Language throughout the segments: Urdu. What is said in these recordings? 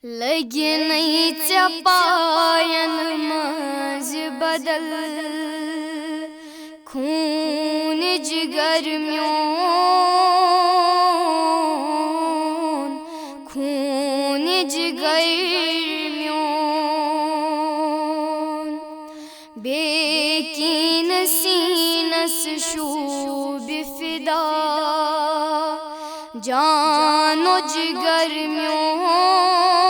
لگی نہیں چپائن ماز بدل خون جگر میون خون جگر میون بیکین سینس شوب فدا جان و جگر میون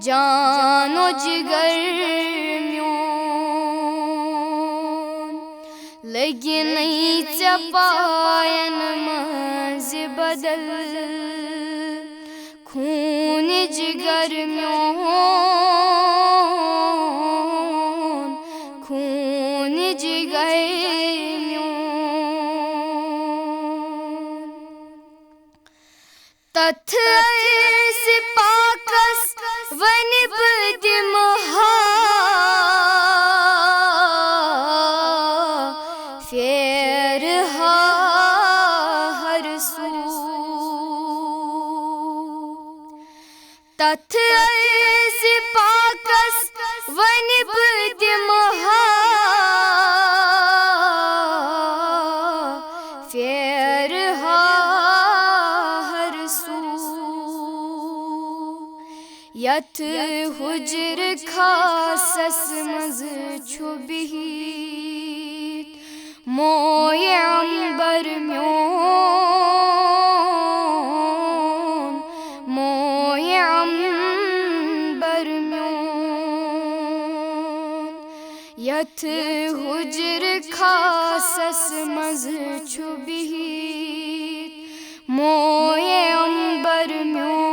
جان و جگر میون لگی نہیں چپائن ماز بدل خون جگر میون خون جگر تتھ ارز پاکس ون بدمہا فیرہا ہر سو تتھ ارز پاکس ون بدمہا فیرہا یت حجر خاصس مز چھو بہیت موی عنبر میون موی عنبر میون یت حجر خاصس مز چھو بہیت موی عنبر میون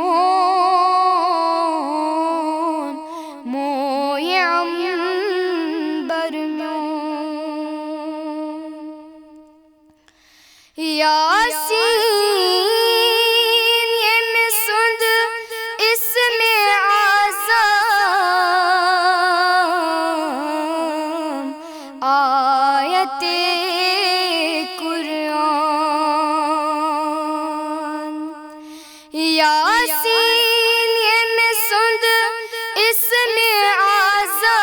یاسین یم سند اسم اعظم آیت قرآن یاسین یم سند اسم اعظم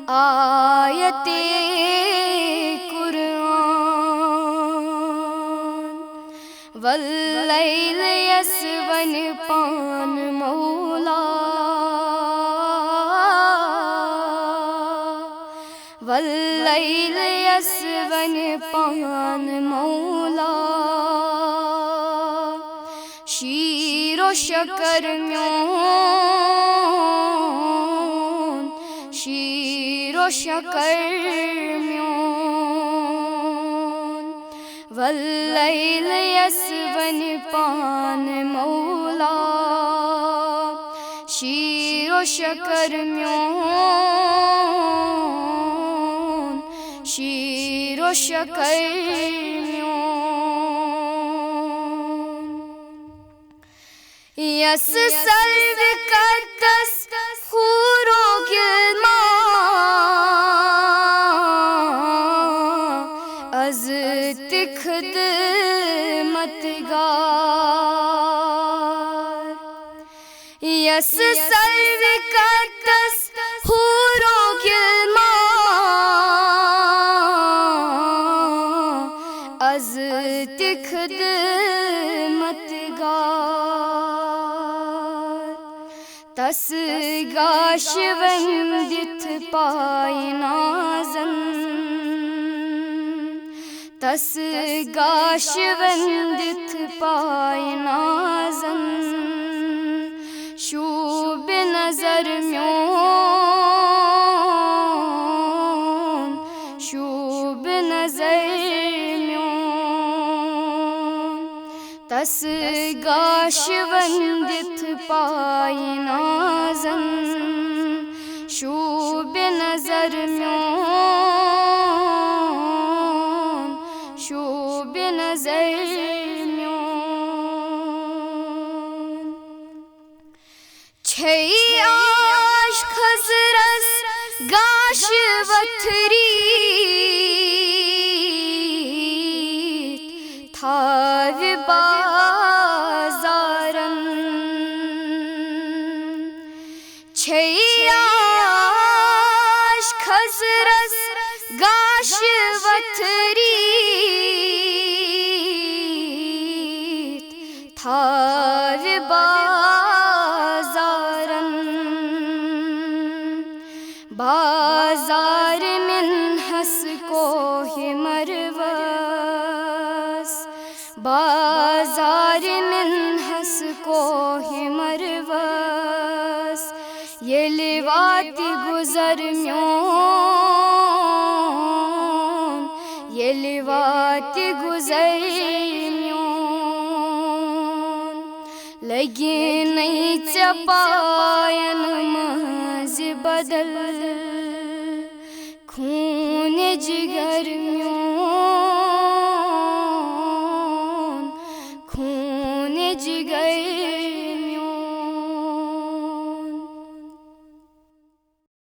آیت واللیل یسون پان مولا واللیل یسون پان مولا شیر و شکر میون شیر و شکر میون واللیل یسون پان مولا شیر و شکر میون شیر و شکر میون یس سرو قدس حور و گلمان از خدمتگار یس سرو قدس حور و گلمان از خدمتگار تس گاش وندت پای نازن تس گاش وندت پای نازن شوب نظر میون شوب نظر میون تس گاش وندت پای نازن شوب نظر میون شوب نظر میون چھ آش خزرس گاش وتھری تھاو بازارن چھیاش خزرس گاش وتھریت تھاو بازارن بازار من ہس کوہ مروس بازار من ہس کوہ مروس ییٚلہِ واتہِ گُزر میون ییٚلہِ واتہِ گُزر میون لگہِ نَے ژےٚ پاین منٛزِ بدل